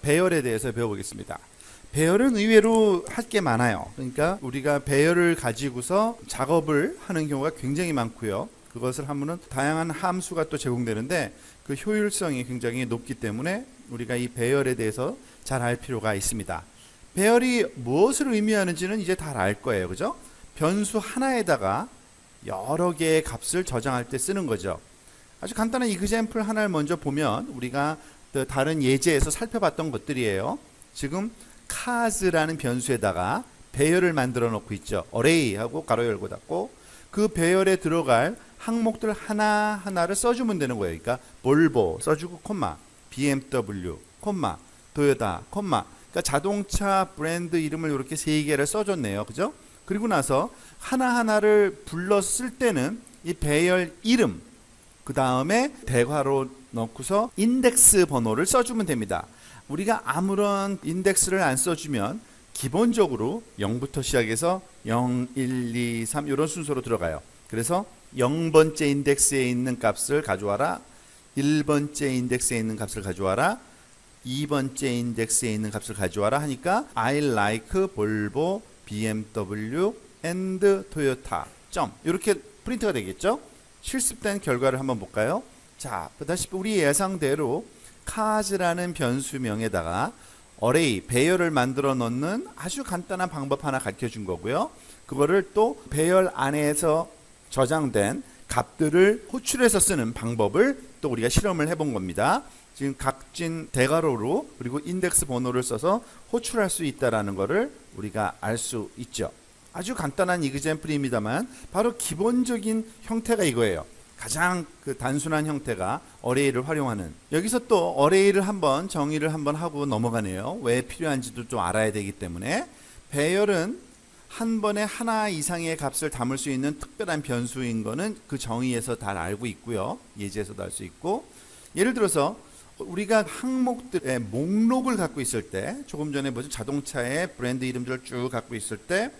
배열에 대해서 배워보겠습니다. 배열은 의외로 할 게 많아요. 그러니까 우리가 배열을 가지고서 작업을 하는 경우가 굉장히 많고요. 그것을 하면은 다양한 함수가 또 제공되는데 그 효율성이 굉장히 높기 때문에 우리가 이 배열에 대해서 잘 알 필요가 있습니다. 배열이 무엇을 의미하는지는 이제 다 알 거예요. 그죠? 변수 하나에다가 여러 개의 값을 저장할 때 쓰는 거죠. 아주 간단한 이그젬플 하나를 먼저 보면 우리가 다른 예제에서 살펴봤던 것들이에요. 지금 cars라는 변수에다가 배열을 만들어 놓고 있죠. array하고 가로 열고 닫고 그 배열에 들어갈 항목들 하나하나를 써주면 되는 거예요. 그러니까 볼보 써주고 콤마, BMW, 콤마, 도요타, 콤마. 그러니까 자동차 브랜드 이름을 이렇게 세 개를 써줬네요. 그죠? 그리고 나서 하나하나를 불러 쓸 때는 이 배열 이름 그 다음에 대괄호 넣고서 인덱스 번호를 써주면 됩니다. 우리가 아무런 인덱스를 안 써주면 기본적으로 0부터 시작해서 0, 1, 2, 3 이런 순서로 들어가요. 그래서 0번째 인덱스에 있는 값을 가져와라, 1번째 인덱스에 있는 값을 가져와라, 2번째 인덱스에 있는 값을 가져와라 하니까 I like 볼보, BMW and Toyota 점 이렇게 프린트가 되겠죠. 실습된 결과를 한번 볼까요? 자, 보다시피 우리 예상대로 cars라는 변수명에다가 array, 배열을 만들어 넣는 아주 간단한 방법 하나 가르쳐 준 거고요. 그거를 또 배열 안에서 저장된 값들을 호출해서 쓰는 방법을 또 우리가 실험을 해본 겁니다. 지금 각진 대괄호로 그리고 인덱스 번호를 써서 호출할 수 있다는 것을 우리가 알 수 있죠. 아주 간단한 이그젬플입니다만 바로 기본적인 형태가 이거예요. 가장 단순한 형태가 array를 활용하는. 여기서 또 array를 한번 정의를 한번 하고 넘어가네요. 왜 필요한지도 좀 알아야 되기 때문에. 배열은 한 번에 하나 이상의 값을 담을 수 있는 특별한 변수인 거는 그 정의에서 다 알고 있고요. 예제에서도 알 수 있고. 예를 들어서 우리가 항목들의 목록을 갖고 있을 때, 조금 전에 보신 자동차의 브랜드 이름들을 쭉 갖고 있을 때,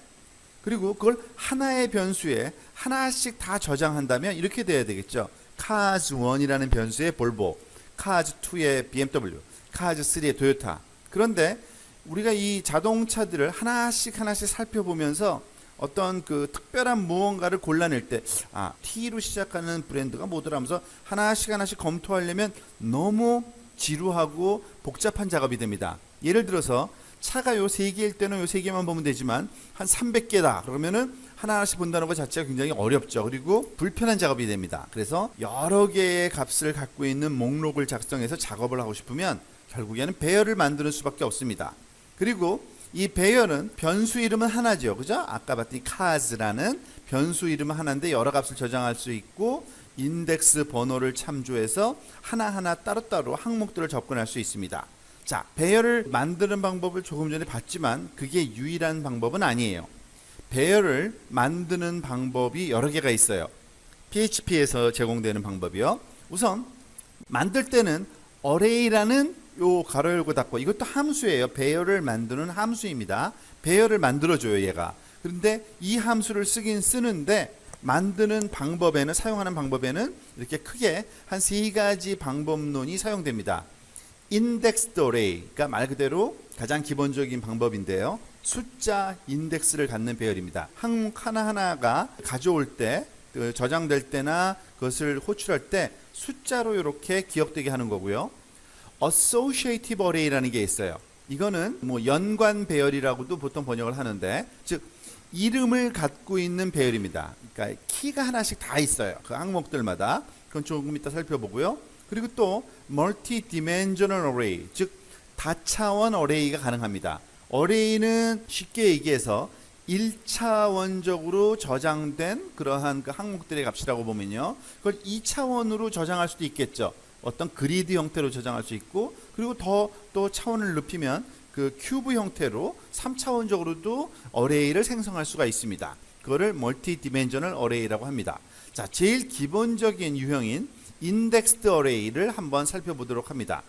그리고 그걸 하나의 변수에 하나씩 다 저장한다면 이렇게 돼야 되겠죠. cars1이라는 변수에 볼보, cars2에 BMW, cars3에 도요타. 그런데 우리가 이 자동차들을 하나씩 살펴보면서 어떤 그 특별한 무언가를 골라낼 때 T로 시작하는 브랜드가 뭐더라면서 하나씩 검토하려면 너무 지루하고 복잡한 작업이 됩니다. 예를 들어서 차가 요 세 개일 때는 요 세 개만 보면 되지만 한 300개다 그러면은 하나씩 본다는 것 자체가 굉장히 어렵죠. 그리고 불편한 작업이 됩니다. 그래서 여러 개의 값을 갖고 있는 목록을 작성해서 작업을 하고 싶으면 결국에는 배열을 만드는 수밖에 없습니다. 그리고 이 배열은 변수 이름은 하나죠. 그죠? 아까 봤더니 cars라는 변수 이름은 하나인데 여러 값을 저장할 수 있고 인덱스 번호를 참조해서 하나하나 따로따로 항목들을 접근할 수 있습니다. 자, 배열을 만드는 방법을 조금 전에 봤지만 그게 유일한 방법은 아니에요. 배열을 만드는 방법이 여러 개가 있어요. PHP에서 제공되는 방법이요. 우선 만들 때는 array라는 요 가로 열고 닫고 이것도 함수예요. 배열을 만드는 함수입니다. 배열을 만들어줘요, 얘가. 그런데 이 함수를 쓰긴 쓰는데 만드는 방법에는, 사용하는 방법에는 이렇게 크게 한 세 가지 방법론이 사용됩니다. indexed array, 그러니까 말 그대로 가장 기본적인 방법인데요. 숫자 인덱스를 갖는 배열입니다. 항목 하나하나가 가져올 때, 저장될 때나 그것을 호출할 때 숫자로 이렇게 기억되게 하는 거고요. associative array라는 게 있어요. 이거는 뭐 연관 배열이라고도 보통 번역을 하는데, 즉 이름을 갖고 있는 배열입니다. 그러니까 키가 하나씩 다 있어요. 그 항목들마다. 그건 조금 이따 살펴보고요. 그리고 또 multi-dimensional array, 즉 다차원 어레이가 가능합니다. 어레이는 쉽게 얘기해서 1차원적으로 저장된 그러한 그 항목들의 값이라고 보면요. 그걸 2차원으로 저장할 수도 있겠죠. 어떤 그리드 형태로 저장할 수 있고, 그리고 또 차원을 높이면 그 큐브 형태로 3차원적으로도 어레이를 생성할 수가 있습니다. 그거를 multi-dimensional array라고 합니다. 자, 제일 기본적인 유형인 indexed array를 한번 살펴보도록 합니다.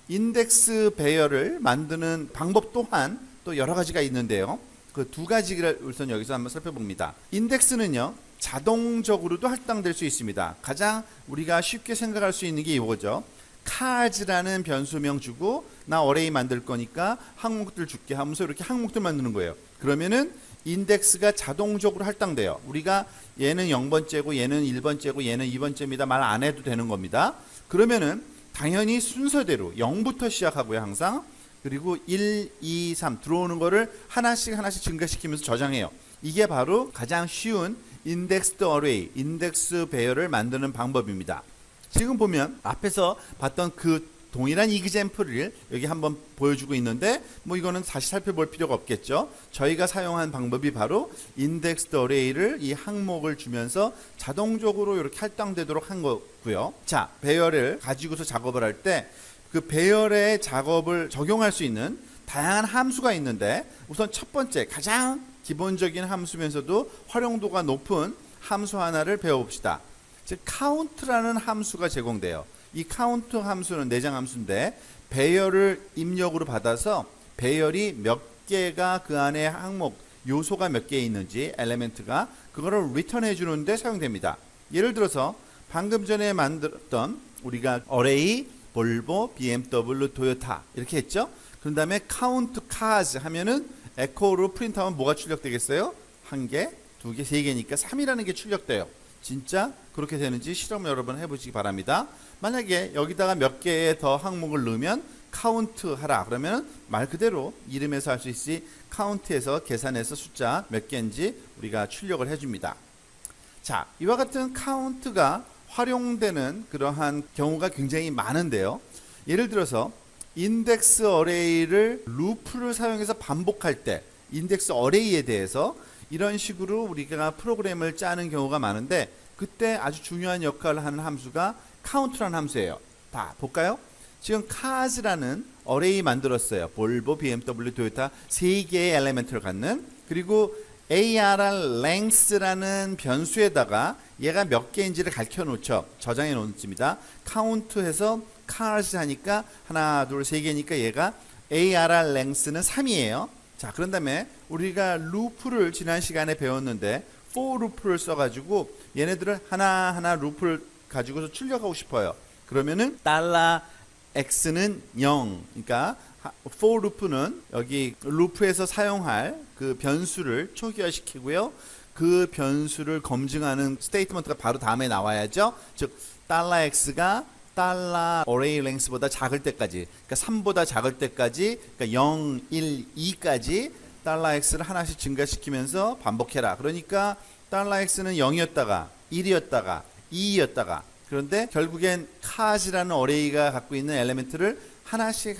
인덱스 배열을 만드는 방법 또한 또 여러 가지가 있는데요. 그 두 가지를 우선 여기서 한번 살펴봅니다. 인덱스는요, 자동적으로도 할당될 수 있습니다. 가장 우리가 쉽게 생각할 수 있는 게 이거죠. cars라는 변수명 주고 나 어레이 만들 거니까 항목들 줄게 하면서 이렇게 항목들 만드는 거예요. 그러면은 인덱스가 자동적으로 할당돼요. 우리가 얘는 0번째고 얘는 1번째고 얘는 2번째입니다. 말 안 해도 되는 겁니다. 그러면은 당연히 순서대로 0부터 시작하고요. 항상. 그리고 1, 2, 3 들어오는 거를 하나씩 증가시키면서 저장해요. 이게 바로 가장 쉬운 indexed array, 인덱스 배열을 만드는 방법입니다. 지금 보면 앞에서 봤던 그 동일한 이그젬플을 여기 한번 보여주고 있는데 뭐 이거는 다시 살펴볼 필요가 없겠죠. 저희가 사용한 방법이 바로 indexed array를 이 항목을 주면서 자동적으로 이렇게 할당되도록 한 거고요. 자, 배열을 가지고서 작업을 할 때 그 배열의 작업을 적용할 수 있는 다양한 함수가 있는데 우선 첫 번째 가장 기본적인 함수면서도 활용도가 높은 함수 하나를 배워봅시다. 즉 count라는 함수가 제공돼요. 이 count 함수는 내장 함수인데 배열을 입력으로 받아서 배열이 몇 개가 그 안에 항목 요소가 몇 개 있는지 엘리멘트가 그거를 리턴해 주는데 사용됩니다. 예를 들어서 방금 전에 만들었던 우리가 array, 볼보, BMW, 토요타 이렇게 했죠. 그런 다음에 count cars 하면은 에코로 프린트하면 뭐가 출력되겠어요? 1개, 2개, 3개니까 3이라는 게 출력돼요. 진짜 그렇게 되는지 실험 여러 번 해보시기 바랍니다. 만약에 여기다가 몇 개의 더 항목을 넣으면 카운트 하라 그러면 말 그대로 이름에서 할 수 있지 카운트에서 계산해서 숫자 몇 개인지 우리가 출력을 해줍니다. 자, 이와 같은 카운트가 활용되는 그러한 경우가 굉장히 많은데요. 예를 들어서 인덱스 어레이를 루프를 사용해서 반복할 때 인덱스 어레이에 대해서 이런 식으로 우리가 프로그램을 짜는 경우가 많은데 그때 아주 중요한 역할을 하는 함수가 count라는 함수예요. 다 볼까요? 지금 cars라는 어레이 만들었어요. 볼보, BMW, 토요타 3개의 엘리멘트를 갖는 그리고 ARR length라는 변수에다가 얘가 몇 개인지를 가르쳐 놓죠. 저장해 놓습니다. count해서 cars 하니까 하나, 둘, 세 개니까 얘가 ARR length는 3이에요. 자, 그런 다음에 우리가 루프를 지난 시간에 배웠는데 for 루프를 써가지고 얘네들을 하나하나 루프를 가지고서 출력하고 싶어요. 그러면은 $x는 0. 그러니까 for 루프는 여기 루프에서 사용할 그 변수를 초기화시키고요. 그 변수를 검증하는 스테이트먼트가 바로 다음에 나와야죠. 즉 $x가 $array length보다 작을 때까지, 그러니까 3보다 작을 때까지, 그러니까 0, 1, 2까지 $x를 하나씩 증가시키면서 반복해라. 그러니까 $x는 0이었다가 1이었다가 2였다가 그런데 결국엔 cars라는 어레이가 갖고 있는 엘리멘트를 하나씩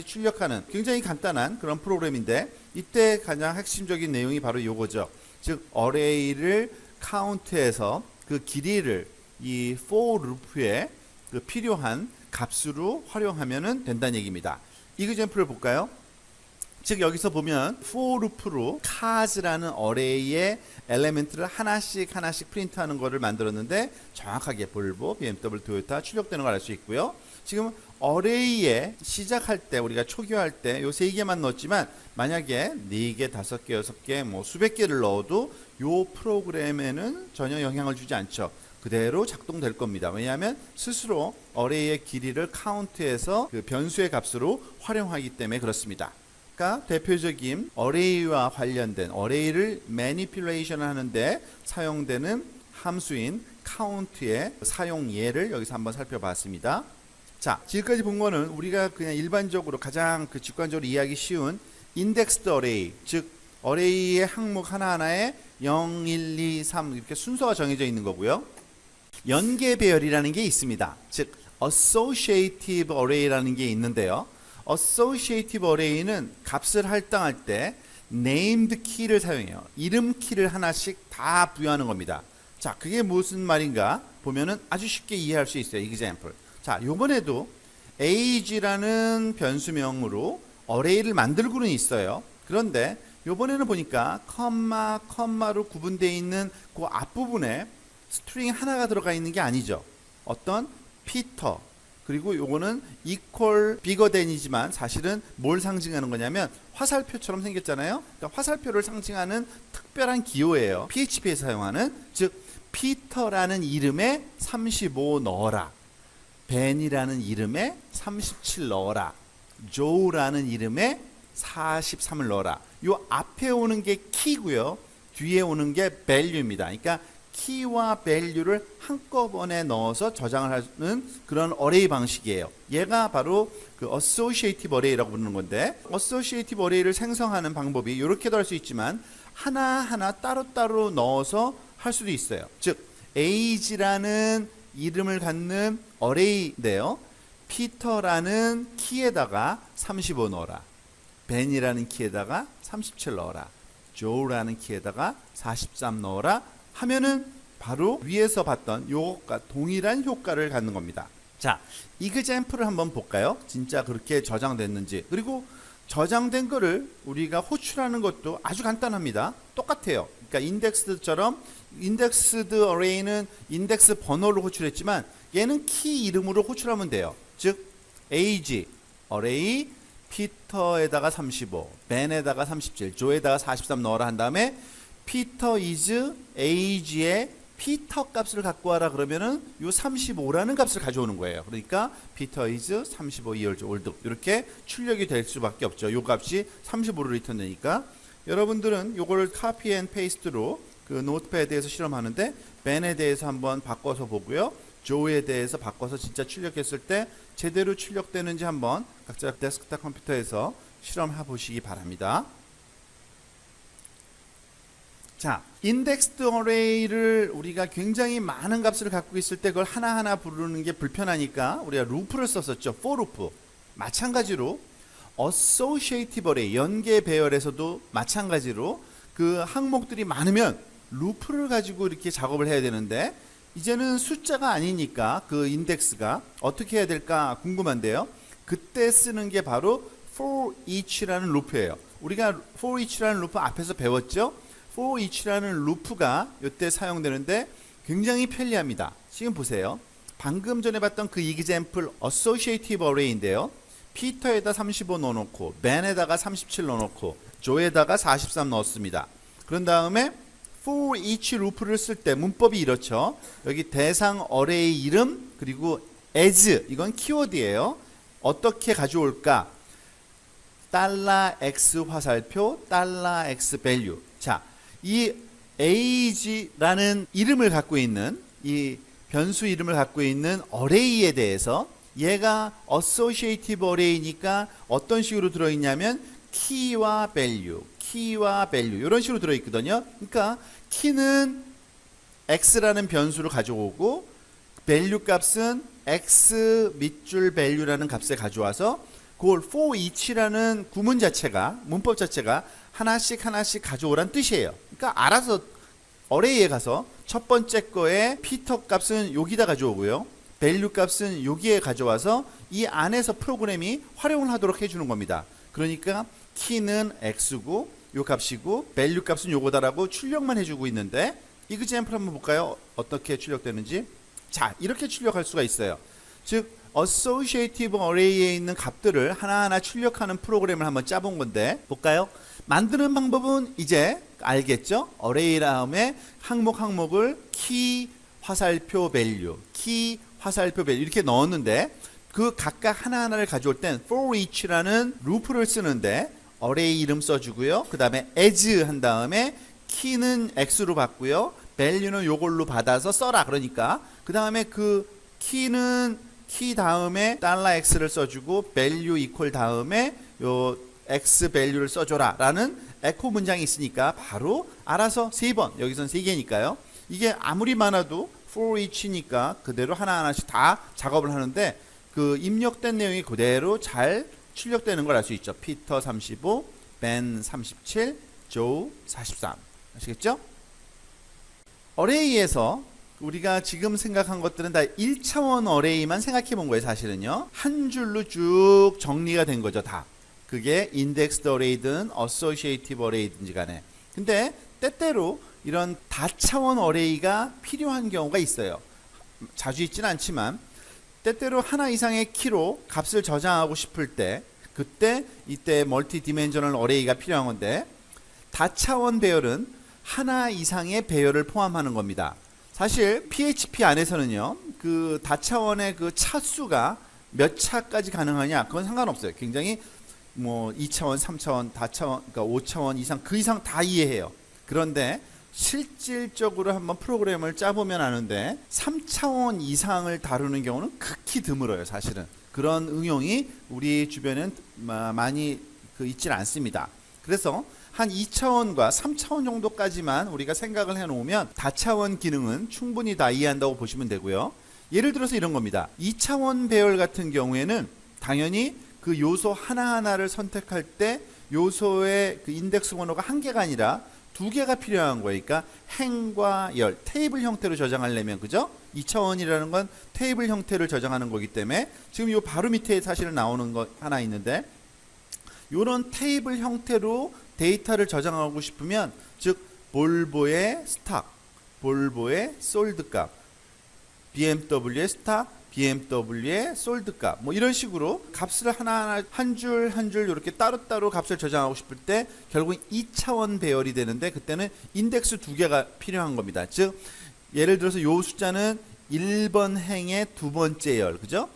출력하는 굉장히 간단한 그런 프로그램인데 이때 가장 핵심적인 내용이 바로 요거죠. 즉 어레이를 카운트해서 그 길이를 이 for 루프에 그 필요한 값으로 활용하면 된다는 얘기입니다. 이그젬플을 볼까요? 즉 여기서 보면 for 루프로 cars라는 어레이의 엘리멘트를 하나씩 프린트하는 거를 만들었는데 정확하게 볼보, BMW, 토요타 출력되는 걸 알 수 있고요. 지금 어레이에 시작할 때 우리가 초기화할 때 요 3개만 넣었지만 만약에 4개, 5개, 6개 뭐 수백 개를 넣어도 요 프로그램에는 전혀 영향을 주지 않죠. 그대로 작동될 겁니다. 왜냐하면 스스로 어레이의 길이를 카운트해서 그 변수의 값으로 활용하기 때문에 그렇습니다. 그러니까 대표적인 어레이와 관련된 어레이를 매니플레이션 하는데 사용되는 함수인 count의 사용 예를 여기서 한번 살펴봤습니다. 자, 지금까지 본 거는 우리가 그냥 일반적으로 가장 그 직관적으로 이해하기 쉬운 indexed array, 즉 어레이의 항목 하나하나에 0, 1, 2, 3 이렇게 순서가 정해져 있는 거고요. 연계 배열이라는 게 있습니다. 즉 associative array라는 게 있는데요. associative array는 값을 할당할 때 named key를 사용해요. 이름 키를 하나씩 다 부여하는 겁니다. 자, 그게 무슨 말인가 보면은 아주 쉽게 이해할 수 있어요. example. 자, 요번에도 age라는 변수명으로 어레이를 만들고는 있어요. 그런데 요번에는 보니까 컴마로 구분되어 있는 그 앞부분에 스트링 하나가 들어가 있는 게 아니죠. 어떤 피터 그리고 요거는 equal bigger than이지만 사실은 뭘 상징하는 거냐면 화살표처럼 생겼잖아요. 그러니까 화살표를 상징하는 특별한 기호예요. PHP에 사용하는 즉 피터라는 이름에 35 넣어라. ben이라는 이름에 37 넣어라. joe라는 이름에 43을 넣어라. 요 앞에 오는 게 키고요. 뒤에 오는 게 value입니다. 그러니까 키와 value를 한꺼번에 넣어서 저장을 하는 그런 어레이 방식이에요. 얘가 바로 그 associative array라고 부르는 건데, associative array를 생성하는 방법이 이렇게도 할 수 있지만 하나하나 따로따로 넣어서 할 수도 있어요. 즉 age라는 이름을 갖는 어레이인데요. 피터라는 키에다가 35 넣어라. ben이라는 키에다가 37 넣어라. joe라는 키에다가 43 넣어라 하면은 바로 위에서 봤던 요것과 동일한 효과를 갖는 겁니다. 자, 이그젬플을 한번 볼까요? 진짜 그렇게 저장됐는지. 그리고 저장된 거를 우리가 호출하는 것도 아주 간단합니다. 똑같아요. 그러니까 인덱스드처럼 인덱스드 어레이는 인덱스 번호로 호출했지만 얘는 키 이름으로 호출하면 돼요. 즉 age 어레이 피터에다가 35, ben에다가 37, joe에다가 43 넣어라 한 다음에 Peter is age의 피터 값을 갖고 와라 그러면은 요 35라는 값을 가져오는 거예요. 그러니까 Peter is 35 years old 이렇게 출력이 될 수밖에 없죠. 요 값이 35로 리턴되니까 여러분들은 요거를 카피 앤 페이스트로 그 노트패드에서 실험하는데 ben에 대해서 한번 바꿔서 보고요. joe에 대해서 바꿔서 진짜 출력했을 때 제대로 출력되는지 한번 각자 데스크탑 컴퓨터에서 실험해 보시기 바랍니다. 자, indexed array를 우리가 굉장히 많은 값을 갖고 있을 때 그걸 하나하나 부르는 게 불편하니까 우리가 루프를 썼었죠. for loop. 마찬가지로 associative array, 연계 배열에서도 마찬가지로 그 항목들이 많으면 루프를 가지고 이렇게 작업을 해야 되는데 이제는 숫자가 아니니까 그 인덱스가 어떻게 해야 될까 궁금한데요. 그때 쓰는 게 바로 for each라는 루프예요. 우리가 for each라는 루프 앞에서 배웠죠. for each라는 루프가 이때 사용되는데 굉장히 편리합니다. 지금 보세요. 방금 전에 봤던 그 example associative array인데요. 피터에다 35 넣어놓고 ben에다가 37 넣어놓고 joe에다가 43 넣었습니다. 그런 다음에 for each 루프를 쓸 때 문법이 이렇죠. 여기 대상 어레이 이름 그리고 as 이건 키워드예요. 어떻게 가져올까? $x 화살표 $x value. 자, 이 age라는 이름을 갖고 있는 이 변수 이름을 갖고 있는 어레이에 대해서 얘가 associative array니까 어떤 식으로 들어있냐면 키와 value, 키와 value 이런 식으로 들어있거든요. 그러니까 키는 x라는 변수를 가져오고 value 값은 x 밑줄 value라는 값을 가져와서 그걸 for each라는 구문 자체가 문법 자체가 하나씩 가져오란 뜻이에요. 그러니까 알아서 어레이에 가서 첫 번째 거에 피터 값은 여기다 가져오고요. value 값은 여기에 가져와서 이 안에서 프로그램이 활용을 하도록 해주는 겁니다. 그러니까 키는 x고 요 값이고 value 값은 요거다라고 출력만 해주고 있는데 example 한번 볼까요? 어떻게 출력되는지. 자, 이렇게 출력할 수가 있어요. 즉 associative array에 있는 값들을 하나하나 출력하는 프로그램을 한번 짜본 건데 볼까요? 만드는 방법은 이제 알겠죠? array 다음에 항목을 키 화살표 value, 키 화살표 value 이렇게 넣었는데 그 각각 하나하나를 가져올 땐 for each라는 루프를 쓰는데 array 이름 써주고요. 그 다음에 as 한 다음에 키는 x로 받고요. value는 요걸로 받아서 써라. 그러니까 그 다음에 그 키는 키 다음에 $x를 써주고 value equal 다음에 요 x value를 써줘라 라는 에코 문장이 있으니까 바로 알아서 3번, 여기선 3개니까요. 이게 아무리 많아도 for each니까 그대로 하나하나씩 다 작업을 하는데 그 입력된 내용이 그대로 잘 출력되는 걸 알 수 있죠. 피터 35, ben 37, joe 43. 아시겠죠? 어레이에서 우리가 지금 생각한 것들은 다 1차원 어레이만 생각해 본 거예요. 사실은요. 한 줄로 쭉 정리가 된 거죠. 다. 그게 indexed array든 associative array든지 간에. 근데 때때로 이런 다차원 어레이가 필요한 경우가 있어요. 자주 있지는 않지만 때때로 하나 이상의 키로 값을 저장하고 싶을 때 그때 이때 멀티 디멘셔널 어레이가 필요한 건데 다차원 배열은 하나 이상의 배열을 포함하는 겁니다. 사실 PHP 안에서는요. 그 다차원의 그 차수가 몇 차까지 가능하냐? 그건 상관없어요. 굉장히 뭐 2차원, 3차원, 다차원, 그러니까 5차원 이상 그 이상 다 이해해요. 그런데 실질적으로 한번 프로그램을 짜보면 아는데 3차원 이상을 다루는 경우는 극히 드물어요. 사실은 그런 응용이 우리 주변엔 많이 있질 않습니다. 그래서 한 2차원과 3차원 정도까지만 우리가 생각을 해놓으면 다차원 기능은 충분히 다 이해한다고 보시면 되고요. 예를 들어서 이런 겁니다. 2차원 배열 같은 경우에는 당연히 그 요소 하나하나를 선택할 때 요소의 그 인덱스 번호가 한 개가 아니라 두 개가 필요한 거예요. 그러니까 행과 열, 테이블 형태로 저장하려면, 그죠? 2차원이라는 건 테이블 형태를 저장하는 거기 때문에 지금 요 바로 밑에 사실은 나오는 거 하나 있는데, 요런 테이블 형태로 데이터를 저장하고 싶으면, 즉 볼보의 스탁, 볼보의 솔드 값, BMW의 스탁, BMW의 솔드 값, 뭐 이런 식으로 값을 하나하나 한 줄 한 줄 이렇게 따로따로 값을 저장하고 싶을 때 결국 2차원 배열이 되는데, 그때는 인덱스 두 개가 필요한 겁니다. 즉 예를 들어서 요 숫자는 1번 행의 두 번째 열, 그죠?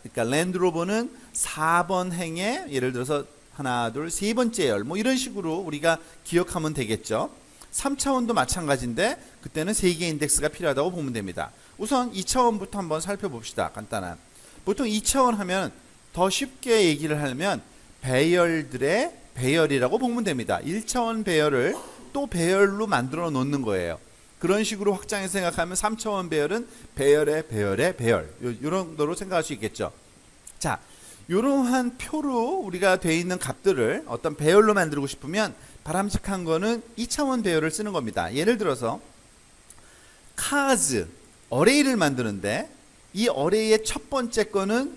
그러니까 랜드로버는 4번 행의 예를 들어서 하나, 둘, 세 번째 열, 뭐 이런 식으로 우리가 기억하면 되겠죠. 3차원도 마찬가지인데 그때는 3개의 인덱스가 필요하다고 보면 됩니다. 우선 2차원부터 한번 살펴봅시다. 간단한. 보통 2차원 하면 더 쉽게 얘기를 하면 배열들의 배열이라고 보면 됩니다. 1차원 배열을 또 배열로 만들어 놓는 거예요. 그런 식으로 확장해서 생각하면 3차원 배열은 배열의 배열의 배열, 이런 정도로 생각할 수 있겠죠. 자, 이러한 표로 우리가 되어 있는 값들을 어떤 배열로 만들고 싶으면 바람직한 거는 2차원 배열을 쓰는 겁니다. 예를 들어서 cars, 어레이를 만드는데 이 어레이의 첫 번째 거는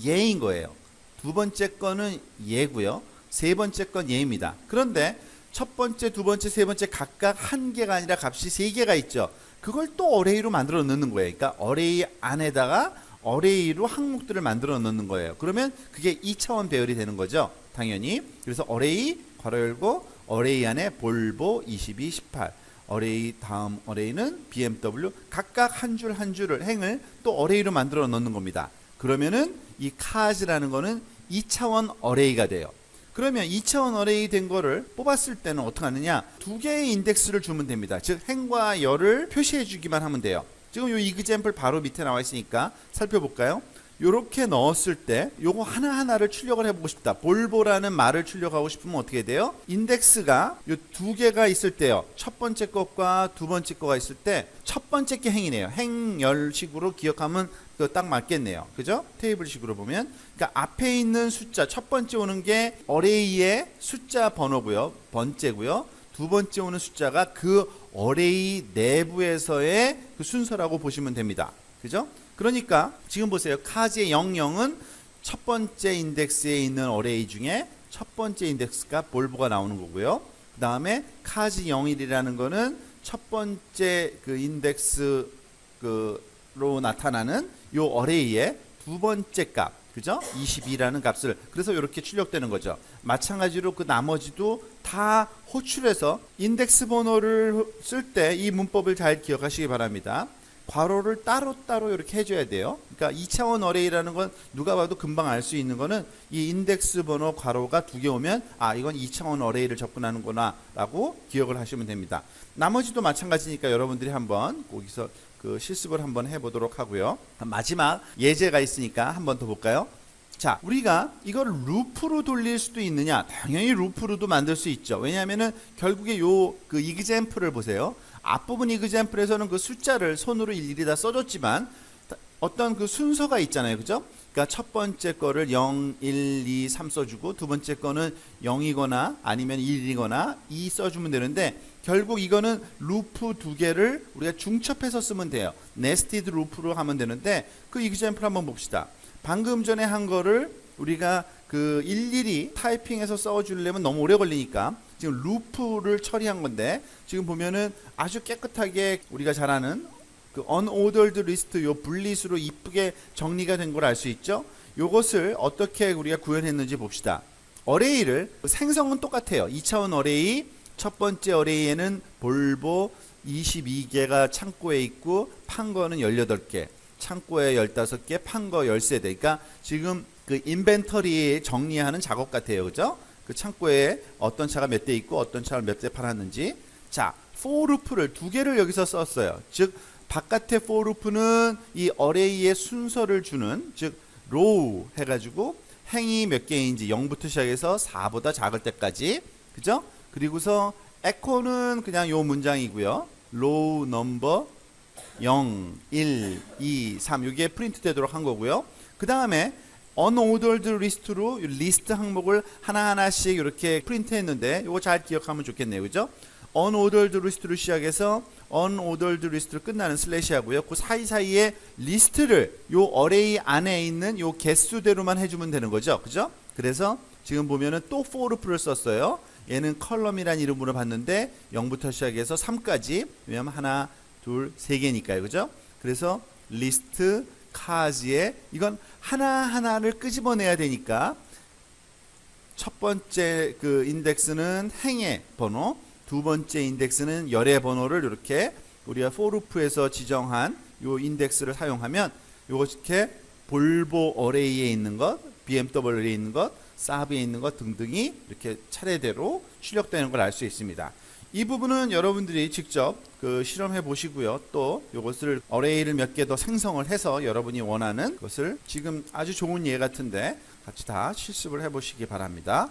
예인 거예요. 두 번째 거는 예고요. 세 번째 건 예입니다. 그런데 첫 번째, 두 번째, 세 번째 각각 한 개가 아니라 값이 세 개가 있죠. 그걸 또 어레이로 만들어 넣는 거예요. 그러니까 어레이 안에다가 어레이로 항목들을 만들어 넣는 거예요. 그러면 그게 2차원 배열이 되는 거죠. 당연히. 그래서 어레이 괄호 열고 어레이 안에 볼보 22, 18, 어레이 다음 어레이는 BMW, 각각 한 줄 한 줄을 행을 또 어레이로 만들어 넣는 겁니다. 그러면은 이 cars라는 거는 2차원 어레이가 돼요. 그러면 2차원 어레이 된 거를 뽑았을 때는 어떻게 하느냐? 두 개의 인덱스를 주면 됩니다. 즉 행과 열을 표시해 주기만 하면 돼요. 지금 요 이그젬플 바로 밑에 나와 있으니까 살펴볼까요? 요렇게 넣었을 때 요거 하나하나를 출력을 해보고 싶다. 볼보라는 말을 출력하고 싶으면 어떻게 돼요? 인덱스가 요 두 개가 있을 때요. 첫 번째 것과 두 번째 거가 있을 때 첫 번째 게 행이네요. 행열식으로 기억하면 딱 맞겠네요. 그죠? 테이블식으로 보면. 그러니까 앞에 있는 숫자, 첫 번째 오는 게 어레이의 숫자 번호고요. 번째고요. 두 번째 오는 숫자가 그 어레이 내부에서의 그 순서라고 보시면 됩니다. 그죠? 그러니까 지금 보세요. 카즈의 00은 첫 번째 인덱스에 있는 어레이 중에 첫 번째 인덱스가 볼보가 나오는 거고요. 그 다음에 카즈 01이라는 거는 첫 번째 그 인덱스로 나타나는 요 어레이의 두 번째 값, 그죠? 22라는 값을, 그래서 이렇게 출력되는 거죠. 마찬가지로 그 나머지도 다 호출해서 인덱스 번호를 쓸 때 이 문법을 잘 기억하시기 바랍니다. 괄호를 따로따로 이렇게 해줘야 돼요. 그러니까 2차원 어레이라는 건 누가 봐도 금방 알 수 있는 거는 이 인덱스 번호 괄호가 두 개 오면 아, 이건 2차원 어레이를 접근하는구나 라고 기억을 하시면 됩니다. 나머지도 마찬가지니까 여러분들이 한번 거기서 그 실습을 한번 해보도록 하고요. 마지막 예제가 있으니까 한번 더 볼까요? 자, 우리가 이걸 루프로 돌릴 수도 있느냐? 당연히 루프로도 만들 수 있죠. 왜냐하면은 결국에 요 그 이그젬플을 보세요. 앞부분 이그젬플에서는 그 숫자를 손으로 일일이 다 써줬지만 어떤 그 순서가 있잖아요. 그죠? 그러니까 첫 번째 거를 0, 1, 2, 3 써주고 두 번째 거는 0이거나 아니면 1이거나 2 써주면 되는데 결국 이거는 루프 두 개를 우리가 중첩해서 쓰면 돼요. 네스티드 루프로 하면 되는데 그 이그젬플 한번 봅시다. 방금 전에 한 거를 우리가 그 일일이 타이핑해서 써주려면 너무 오래 걸리니까 지금 루프를 처리한 건데 지금 보면은 아주 깨끗하게 우리가 잘 아는 그 unordered list 요 분리수로 이쁘게 정리가 된 걸 알 수 있죠. 요것을 어떻게 우리가 구현했는지 봅시다. 어레이를 생성은 똑같아요. 2차원 어레이 첫 번째 어레이에는 볼보 22개가 창고에 있고 판 거는 18개, 창고에 15개, 판 거 13대. 그러니까 지금 그 인벤터리 정리하는 작업 같아요. 그죠? 그 창고에 어떤 차가 몇 대 있고 어떤 차를 몇 대 팔았는지. 자, for loop를 두 개를 여기서 썼어요. 즉 바깥의 for loop는 이 어레이의 순서를 주는, 즉 row 해가지고 행이 몇 개인지 0부터 시작해서 4보다 작을 때까지, 그죠? 그리고서 echo는 그냥 요 문장이고요. row number 0, 1, 2, 3 이게 프린트 되도록 한 거고요. 그 다음에 unordered list로 리스트 항목을 하나하나씩 이렇게 프린트 했는데 이거 잘 기억하면 좋겠네요. 그죠? unordered list로 시작해서 unordered list로 끝나는 슬래시 하고요. 그 사이사이에 리스트를 요 어레이 안에 있는 요 개수대로만 해주면 되는 거죠. 그죠? 그래서 지금 보면은 또 for loop를 썼어요. 얘는 컬럼이란 이름으로 봤는데 0부터 시작해서 3까지, 왜냐면 하나, 둘, 세 개니까요. 그죠? 그래서 리스트 카즈에 이건 하나하나를 끄집어내야 되니까 첫 번째 그 인덱스는 행의 번호, 두 번째 인덱스는 열의 번호를 이렇게 우리가 for loop에서 지정한 요 인덱스를 사용하면 이렇게 볼보 어레이에 있는 것, BMW에 있는 것, 사브에 있는 것 등등이 이렇게 차례대로 출력되는 걸 알 수 있습니다. 이 부분은 여러분들이 직접 그 실험해 보시고요. 또 이것을 어레이를 몇 개 더 생성을 해서 여러분이 원하는 것을 지금 아주 좋은 예 같은데 같이 다 실습을 해 보시기 바랍니다.